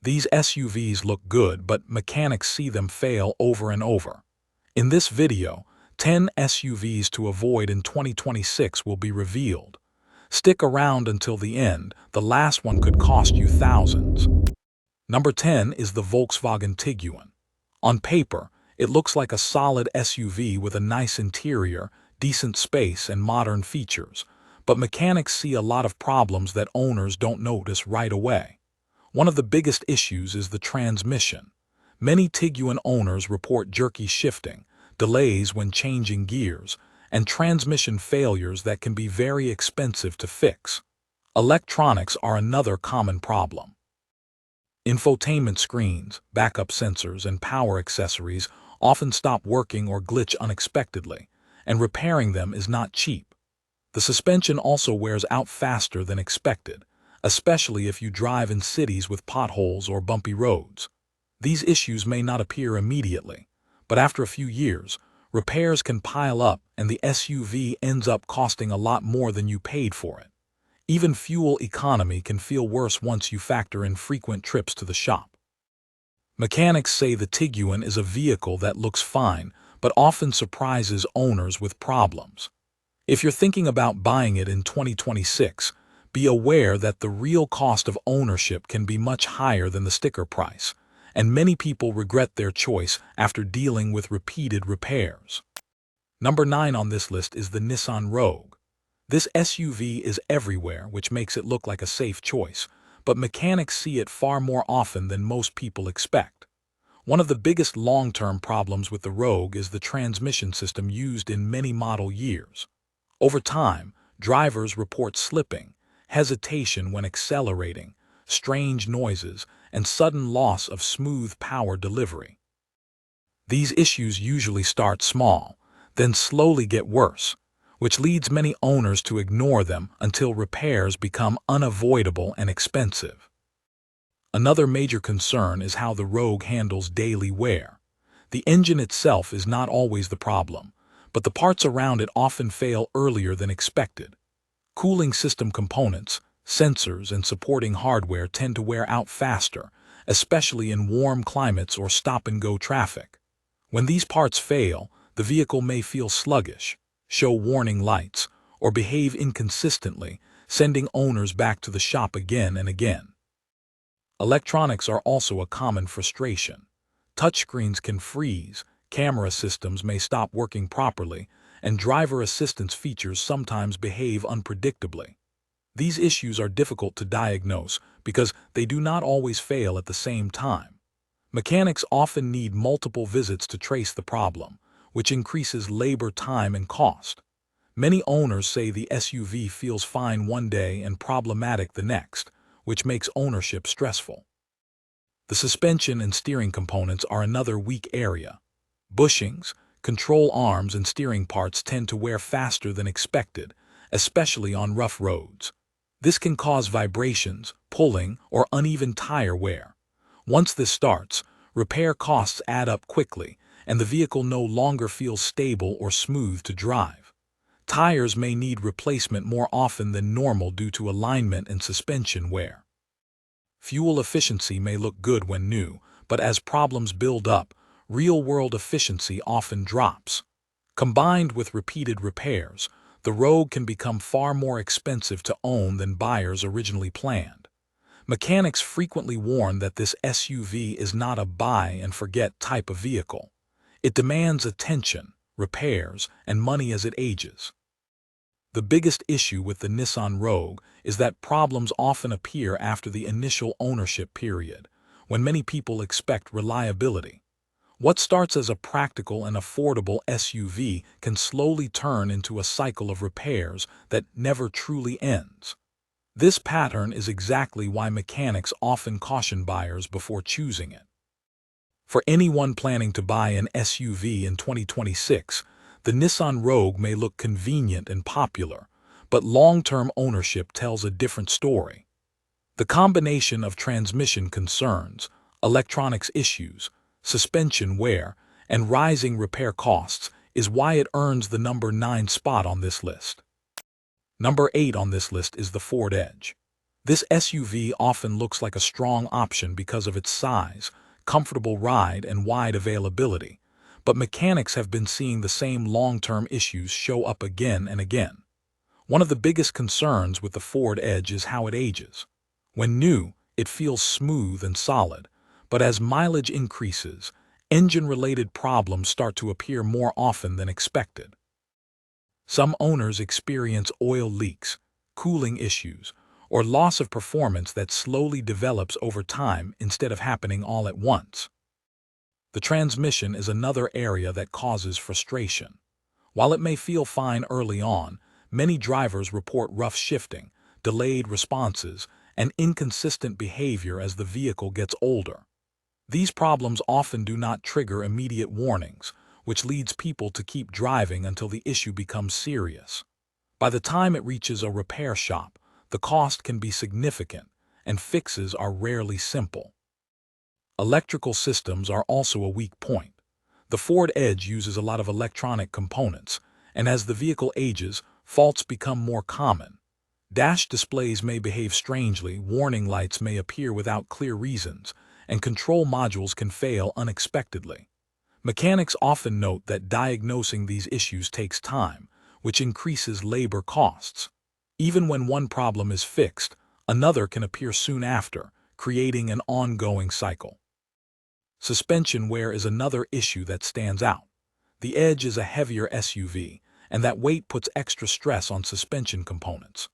These SUVs look good, but mechanics see them fail over and over. In this video, 10 SUVs to avoid in 2026 will be revealed. Stick around until the end, the last one could cost you thousands. Number 10 is the Volkswagen Tiguan. On paper, it looks like a solid SUV with a nice interior, decent space, and modern features, but mechanics see a lot of problems that owners don't notice right away. One of the biggest issues is the transmission. Many Tiguan owners report jerky shifting, delays when changing gears, and transmission failures that can be very expensive to fix. Electronics are another common problem. Infotainment screens, backup sensors, and power accessories often stop working or glitch unexpectedly, and repairing them is not cheap. The suspension also wears out faster than expected, especially if you drive in cities with potholes or bumpy roads. These issues may not appear immediately, but after a few years, repairs can pile up and the SUV ends up costing a lot more than you paid for it. Even fuel economy can feel worse once you factor in frequent trips to the shop. Mechanics say the Tiguan is a vehicle that looks fine, but often surprises owners with problems. If you're thinking about buying it in 2026, be aware that the real cost of ownership can be much higher than the sticker price, and many people regret their choice after dealing with repeated repairs. Number 9 on this list is the Nissan Rogue. This SUV is everywhere, which makes it look like a safe choice, but mechanics see it far more often than most people expect. One of the biggest long-term problems with the Rogue is the transmission system used in many model years. Over time, drivers report slipping, hesitation when accelerating, strange noises, and sudden loss of smooth power delivery. These issues usually start small, then slowly get worse, which leads many owners to ignore them until repairs become unavoidable and expensive. Another major concern is how the Rogue handles daily wear. The engine itself is not always the problem, but the parts around it often fail earlier than expected. Cooling system components, sensors, and supporting hardware tend to wear out faster, especially in warm climates or stop-and-go traffic. When these parts fail, the vehicle may feel sluggish, show warning lights, or behave inconsistently, sending owners back to the shop again and again. Electronics are also a common frustration. Touchscreens can freeze, camera systems may stop working properly, and driver assistance features sometimes behave unpredictably. These issues are difficult to diagnose because they do not always fail at the same time. Mechanics often need multiple visits to trace the problem, which increases labor time and cost. Many owners say the SUV feels fine one day and problematic the next, which makes ownership stressful. The suspension and steering components are another weak area. Bushings, control arms, and steering parts tend to wear faster than expected, especially on rough roads. This can cause vibrations, pulling, or uneven tire wear. Once this starts, repair costs add up quickly, and the vehicle no longer feels stable or smooth to drive. Tires may need replacement more often than normal due to alignment and suspension wear. Fuel efficiency may look good when new, but as problems build up, real-world efficiency often drops. Combined with repeated repairs, the Rogue can become far more expensive to own than buyers originally planned. Mechanics frequently warn that this SUV is not a buy-and-forget type of vehicle. It demands attention, repairs, and money as it ages. The biggest issue with the Nissan Rogue is that problems often appear after the initial ownership period, when many people expect reliability. What starts as a practical and affordable SUV can slowly turn into a cycle of repairs that never truly ends. This pattern is exactly why mechanics often caution buyers before choosing it. For anyone planning to buy an SUV in 2026, the Nissan Rogue may look convenient and popular, but long-term ownership tells a different story. The combination of transmission concerns, electronics issues, suspension wear, and rising repair costs is why it earns the number 9 spot on this list. Number 8 on this list is the Ford Edge. This SUV often looks like a strong option because of its size, comfortable ride, and wide availability, but mechanics have been seeing the same long-term issues show up again and again. One of the biggest concerns with the Ford Edge is how it ages. When new, it feels smooth and solid, but as mileage increases, engine-related problems start to appear more often than expected. Some owners experience oil leaks, cooling issues, or loss of performance that slowly develops over time instead of happening all at once. The transmission is another area that causes frustration. While it may feel fine early on, many drivers report rough shifting, delayed responses, and inconsistent behavior as the vehicle gets older. These problems often do not trigger immediate warnings, which leads people to keep driving until the issue becomes serious. By the time it reaches a repair shop, the cost can be significant, and fixes are rarely simple. Electrical systems are also a weak point. The Ford Edge uses a lot of electronic components, and as the vehicle ages, faults become more common. Dash displays may behave strangely, warning lights may appear without clear reasons, and control modules can fail unexpectedly. Mechanics often note that diagnosing these issues takes time, which increases labor costs. Even when one problem is fixed, another can appear soon after, creating an ongoing cycle. Suspension wear is another issue that stands out. The Edge is a heavier SUV, and that weight puts extra stress on suspension components.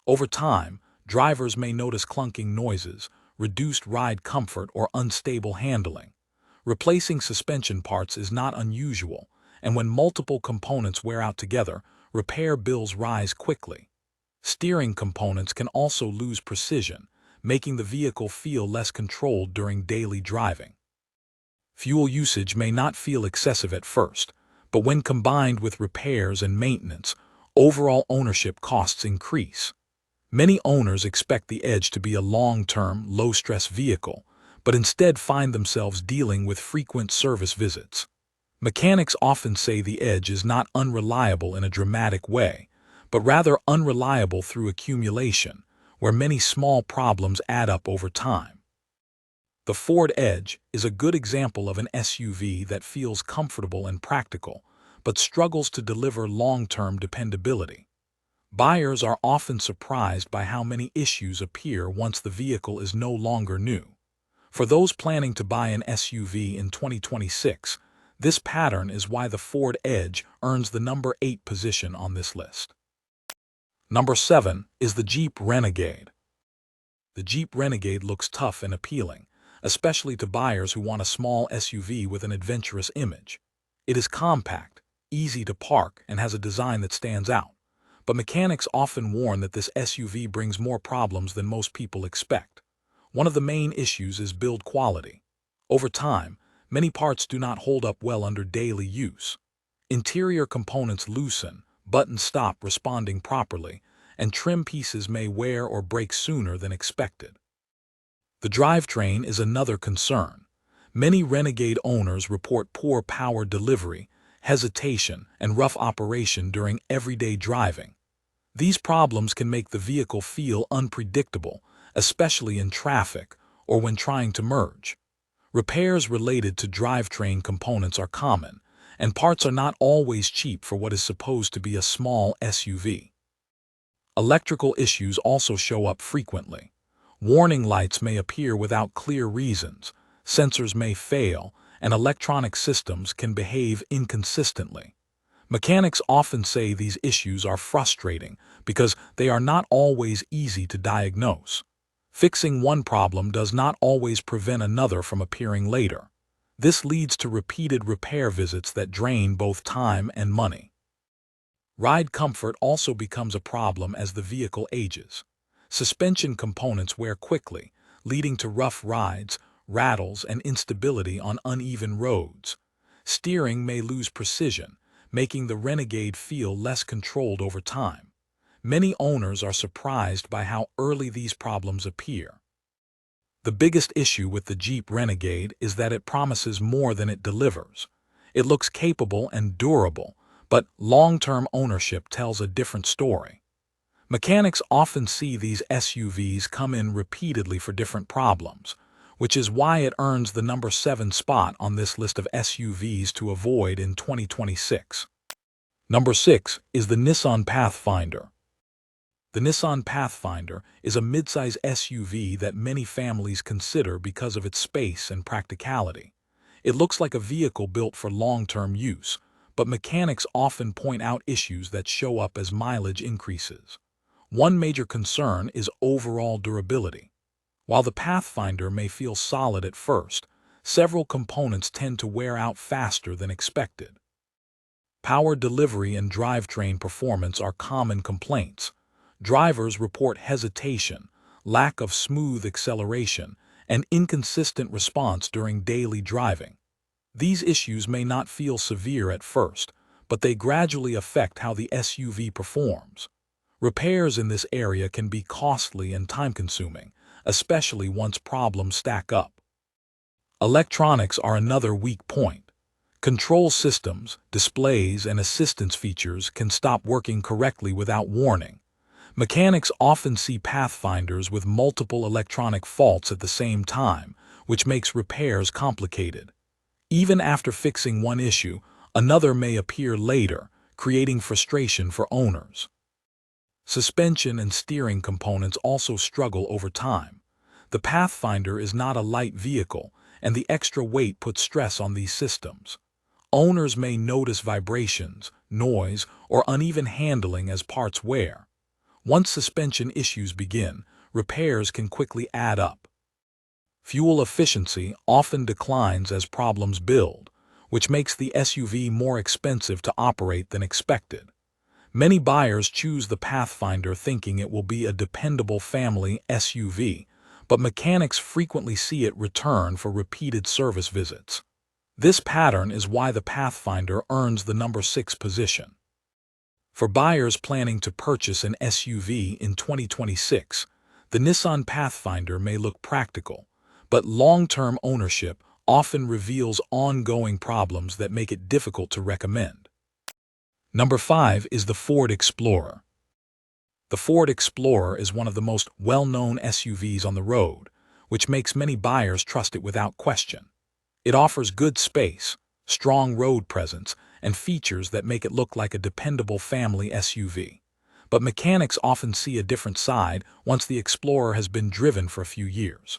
Over time, drivers may notice clunking noises, reduced ride comfort, or unstable handling. Replacing suspension parts is not unusual, and when multiple components wear out together, repair bills rise quickly. Steering components can also lose precision, making the vehicle feel less controlled during daily driving. Fuel usage may not feel excessive at first, but when combined with repairs and maintenance, overall ownership costs increase. Many owners expect the Edge to be a long-term, low-stress vehicle, but instead find themselves dealing with frequent service visits. Mechanics often say the Edge is not unreliable in a dramatic way, but rather unreliable through accumulation, where many small problems add up over time. The Ford Edge is a good example of an SUV that feels comfortable and practical, but struggles to deliver long-term dependability. Buyers are often surprised by how many issues appear once the vehicle is no longer new. For those planning to buy an SUV in 2026, this pattern is why the Ford Edge earns the number 8 position on this list. Number 7 is the Jeep Renegade. The Jeep Renegade looks tough and appealing, especially to buyers who want a small SUV with an adventurous image. It is compact, easy to park, and has a design that stands out. But mechanics often warn that this SUV brings more problems than most people expect. One of the main issues is build quality. Over time, many parts do not hold up well under daily use. Interior components loosen, buttons stop responding properly, and trim pieces may wear or break sooner than expected. The drivetrain is another concern. Many Renegade owners report poor power delivery, hesitation, and rough operation during everyday driving. These problems can make the vehicle feel unpredictable, especially in traffic or when trying to merge. Repairs related to drivetrain components are common, and parts are not always cheap for what is supposed to be a small SUV. Electrical issues also show up frequently. Warning lights may appear without clear reasons, sensors may fail, and electronic systems can behave inconsistently. Mechanics often say these issues are frustrating because they are not always easy to diagnose. Fixing one problem does not always prevent another from appearing later. This leads to repeated repair visits that drain both time and money. Ride comfort also becomes a problem as the vehicle ages. Suspension components wear quickly, leading to rough rides, rattles, and instability on uneven roads. Steering may lose precision, making the Renegade feel less controlled over time. Many owners are surprised by how early these problems appear. The biggest issue with the Jeep Renegade is that it promises more than it delivers. It looks capable and durable, but long-term ownership tells a different story. Mechanics often see these SUVs come in repeatedly for different problems, which is why it earns the number 7 spot on this list of SUVs to avoid in 2026. Number 6 is the Nissan Pathfinder. The Nissan Pathfinder is a midsize SUV that many families consider because of its space and practicality. It looks like a vehicle built for long-term use, but mechanics often point out issues that show up as mileage increases. One major concern is overall durability. While the Pathfinder may feel solid at first, several components tend to wear out faster than expected. Power delivery and drivetrain performance are common complaints. Drivers report hesitation, lack of smooth acceleration, and inconsistent response during daily driving. These issues may not feel severe at first, but they gradually affect how the SUV performs. Repairs in this area can be costly and time-consuming, especially once problems stack up. Electronics are another weak point. Control systems, displays, and assistance features can stop working correctly without warning. Mechanics often see Pathfinders with multiple electronic faults at the same time, which makes repairs complicated. Even after fixing one issue, another may appear later, creating frustration for owners. Suspension and steering components also struggle over time. The Pathfinder is not a light vehicle, and the extra weight puts stress on these systems. Owners may notice vibrations, noise, or uneven handling as parts wear. Once suspension issues begin, repairs can quickly add up. Fuel efficiency often declines as problems build, which makes the SUV more expensive to operate than expected. Many buyers choose the Pathfinder thinking it will be a dependable family SUV, but mechanics frequently see it return for repeated service visits. This pattern is why the Pathfinder earns the number 6 position. For buyers planning to purchase an SUV in 2026, the Nissan Pathfinder may look practical, but long-term ownership often reveals ongoing problems that make it difficult to recommend. Number 5 is the Ford Explorer. The Ford Explorer is one of the most well-known SUVs on the road, which makes many buyers trust it without question. It offers good space, strong road presence, and features that make it look like a dependable family SUV. But mechanics often see a different side once the Explorer has been driven for a few years.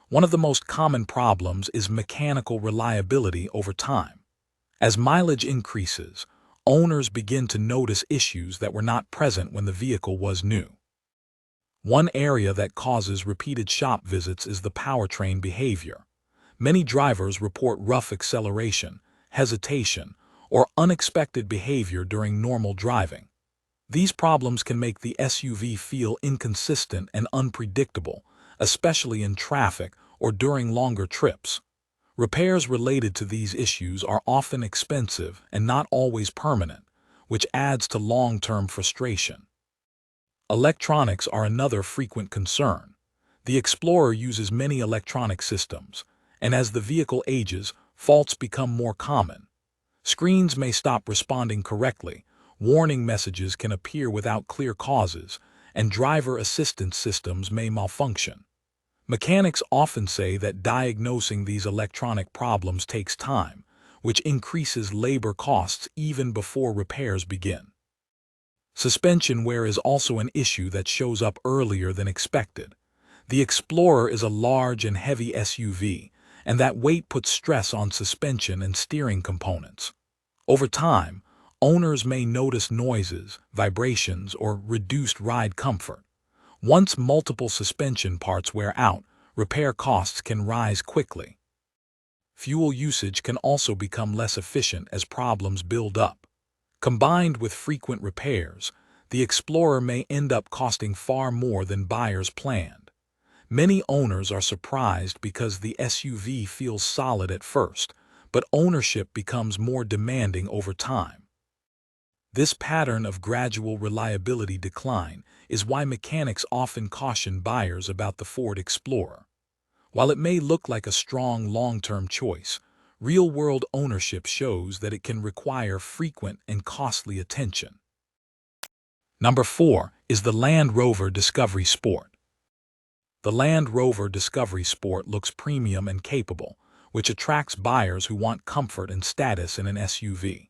One of the most common problems is mechanical reliability over time. As mileage increases, owners begin to notice issues that were not present when the vehicle was new. One area that causes repeated shop visits is the powertrain behavior. Many drivers report rough acceleration, hesitation, or unexpected behavior during normal driving. These problems can make the SUV feel inconsistent and unpredictable, especially in traffic or during longer trips. Repairs related to these issues are often expensive and not always permanent, which adds to long-term frustration. Electronics are another frequent concern. The Explorer uses many electronic systems, and as the vehicle ages, faults become more common. Screens may stop responding correctly, warning messages can appear without clear causes, and driver assistance systems may malfunction. Mechanics often say that diagnosing these electronic problems takes time, which increases labor costs even before repairs begin. Suspension wear is also an issue that shows up earlier than expected. The Explorer is a large and heavy SUV, and that weight puts stress on suspension and steering components. Over time, owners may notice noises, vibrations, or reduced ride comfort. Once multiple suspension parts wear out, repair costs can rise quickly. Fuel usage can also become less efficient as problems build up. Combined with frequent repairs, the Explorer may end up costing far more than buyers planned. Many owners are surprised because the SUV feels solid at first, but ownership becomes more demanding over time. This pattern of gradual reliability decline is why mechanics often caution buyers about the Ford Explorer. While it may look like a strong long-term choice, real-world ownership shows that it can require frequent and costly attention. Number 4 is the Land Rover Discovery Sport. The Land Rover Discovery Sport looks premium and capable, which attracts buyers who want comfort and status in an SUV.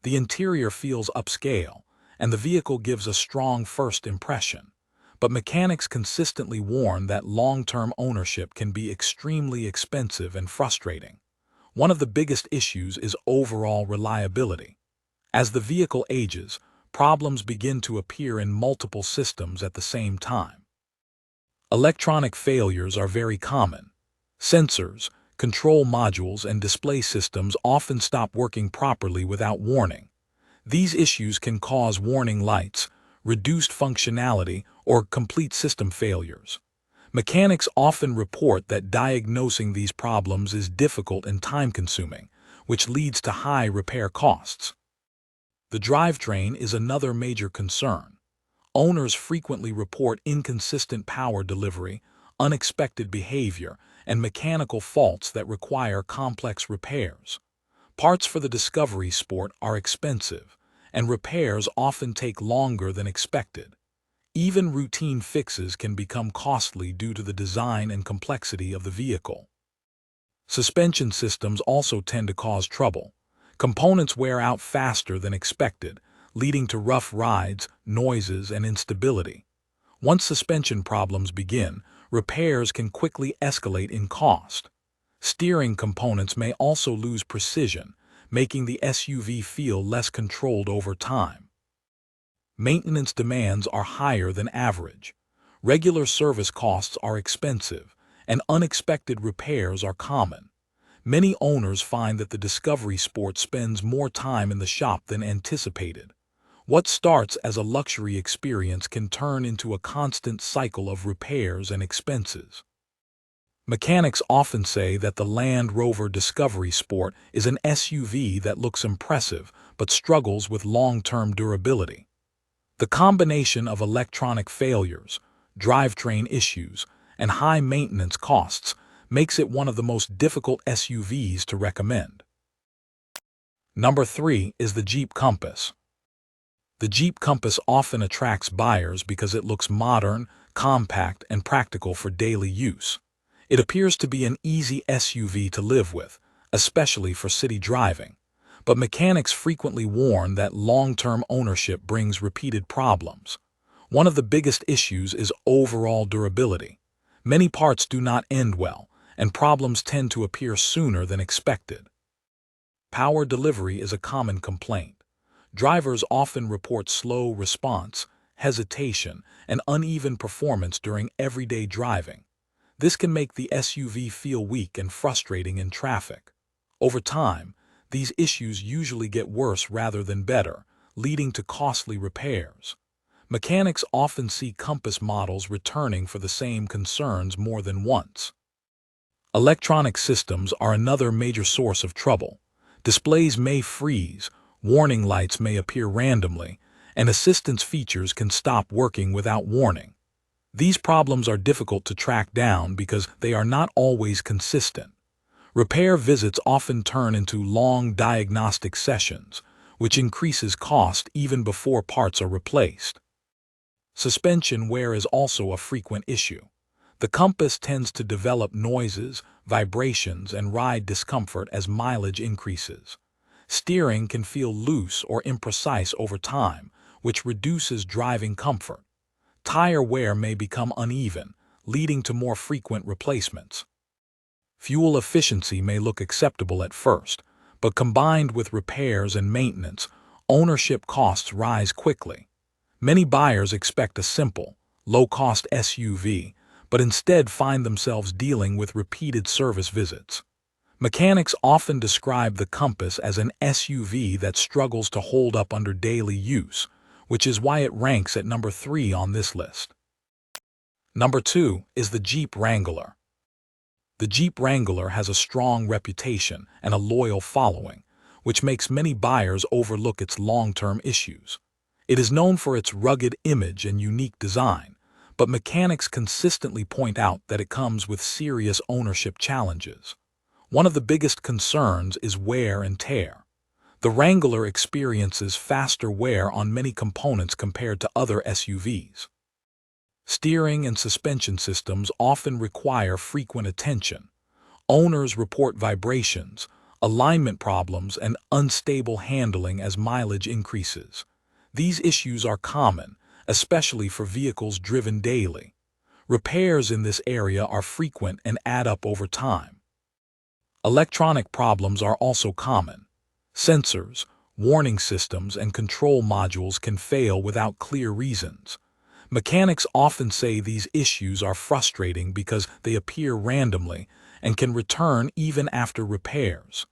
The interior feels upscale, and the vehicle gives a strong first impression. But mechanics consistently warn that long-term ownership can be extremely expensive and frustrating. One of the biggest issues is overall reliability. As the vehicle ages, problems begin to appear in multiple systems at the same time. Electronic failures are very common. Sensors, control modules, and display systems often stop working properly without warning. These issues can cause warning lights, reduced functionality, or complete system failures. Mechanics often report that diagnosing these problems is difficult and time-consuming, which leads to high repair costs. The drivetrain is another major concern. Owners frequently report inconsistent power delivery, unexpected behavior, and mechanical faults that require complex repairs. Parts for the Discovery Sport are expensive, and repairs often take longer than expected. Even routine fixes can become costly due to the design and complexity of the vehicle. Suspension systems also tend to cause trouble. Components wear out faster than expected, leading to rough rides, noises, and instability. Once suspension problems begin, repairs can quickly escalate in cost. Steering components may also lose precision, making the SUV feel less controlled over time. Maintenance demands are higher than average. Regular service costs are expensive, and unexpected repairs are common. Many owners find that the Discovery Sport spends more time in the shop than anticipated. What starts as a luxury experience can turn into a constant cycle of repairs and expenses. Mechanics often say that the Land Rover Discovery Sport is an SUV that looks impressive but struggles with long-term durability. The combination of electronic failures, drivetrain issues, and high maintenance costs makes it one of the most difficult SUVs to recommend. Number 3 is the Jeep Compass. The Jeep Compass often attracts buyers because it looks modern, compact, and practical for daily use. It appears to be an easy SUV to live with, especially for city driving. But mechanics frequently warn that long-term ownership brings repeated problems. One of the biggest issues is overall durability. Many parts do not end well, and problems tend to appear sooner than expected. Power delivery is a common complaint. Drivers often report slow response, hesitation, and uneven performance during everyday driving. This can make the SUV feel weak and frustrating in traffic. Over time, these issues usually get worse rather than better, leading to costly repairs. Mechanics often see Compass models returning for the same concerns more than once. Electronic systems are another major source of trouble. Displays may freeze, warning lights may appear randomly, and assistance features can stop working without warning. These problems are difficult to track down because they are not always consistent. Repair visits often turn into long diagnostic sessions, which increases cost even before parts are replaced. Suspension wear is also a frequent issue. The Compass tends to develop noises, vibrations, and ride discomfort as mileage increases. Steering can feel loose or imprecise over time, which reduces driving comfort. Tire wear may become uneven, leading to more frequent replacements. Fuel efficiency may look acceptable at first, but combined with repairs and maintenance, ownership costs rise quickly. Many buyers expect a simple, low-cost SUV, but instead find themselves dealing with repeated service visits. Mechanics often describe the Compass as an SUV that struggles to hold up under daily use, which is why it ranks at number 3 on this list. Number 2 is the Jeep Wrangler. The Jeep Wrangler has a strong reputation and a loyal following, which makes many buyers overlook its long-term issues. It is known for its rugged image and unique design, but mechanics consistently point out that it comes with serious ownership challenges. One of the biggest concerns is wear and tear. The Wrangler experiences faster wear on many components compared to other SUVs. Steering and suspension systems often require frequent attention. Owners report vibrations, alignment problems, and unstable handling as mileage increases. These issues are common, especially for vehicles driven daily. Repairs in this area are frequent and add up over time. Electronic problems are also common. Sensors, warning systems, and control modules can fail without clear reasons. Mechanics often say these issues are frustrating because they appear randomly and can return even after repairs.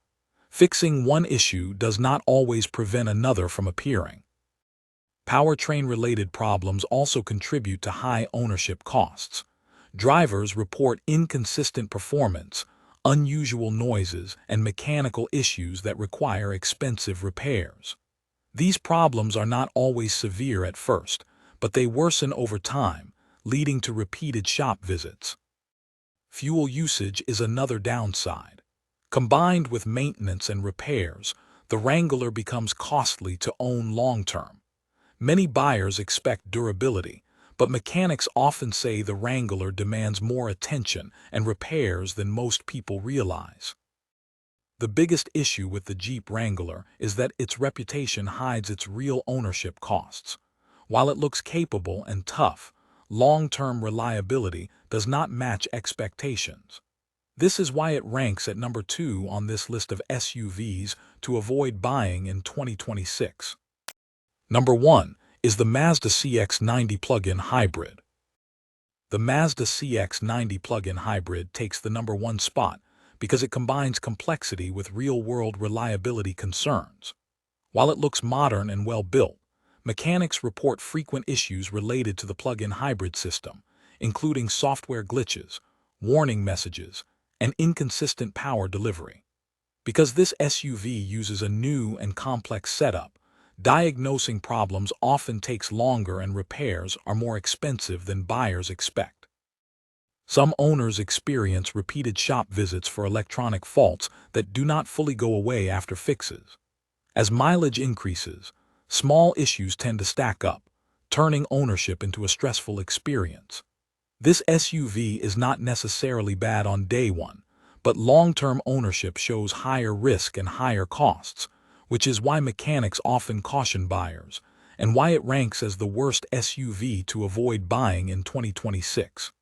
Fixing one issue does not always prevent another from appearing. Powertrain-related problems also contribute to high ownership costs. Drivers report inconsistent performance, unusual noises, and mechanical issues that require expensive repairs. These problems are not always severe at first, but they worsen over time, leading to repeated shop visits. Fuel usage is another downside. Combined with maintenance and repairs, the Wrangler becomes costly to own long-term. Many buyers expect durability, but mechanics often say the Wrangler demands more attention and repairs than most people realize. The biggest issue with the Jeep Wrangler is that its reputation hides its real ownership costs. While it looks capable and tough, long-term reliability does not match expectations. This is why it ranks at number 2 on this list of SUVs to avoid buying in 2026. Number 1 is the Mazda CX-90 plug-in hybrid. The Mazda CX-90 plug-in hybrid takes the number 1 spot because it combines complexity with real-world reliability concerns. While it looks modern and well-built, mechanics report frequent issues related to the plug-in hybrid system, including software glitches, warning messages, and inconsistent power delivery. Because this SUV uses a new and complex setup, diagnosing problems often takes longer and repairs are more expensive than buyers expect. Some owners experience repeated shop visits for electronic faults that do not fully go away after fixes. As mileage increases, small issues tend to stack up, turning ownership into a stressful experience. This SUV is not necessarily bad on day one, but long-term ownership shows higher risk and higher costs, which is why mechanics often caution buyers, and why it ranks as the worst SUV to avoid buying in 2026.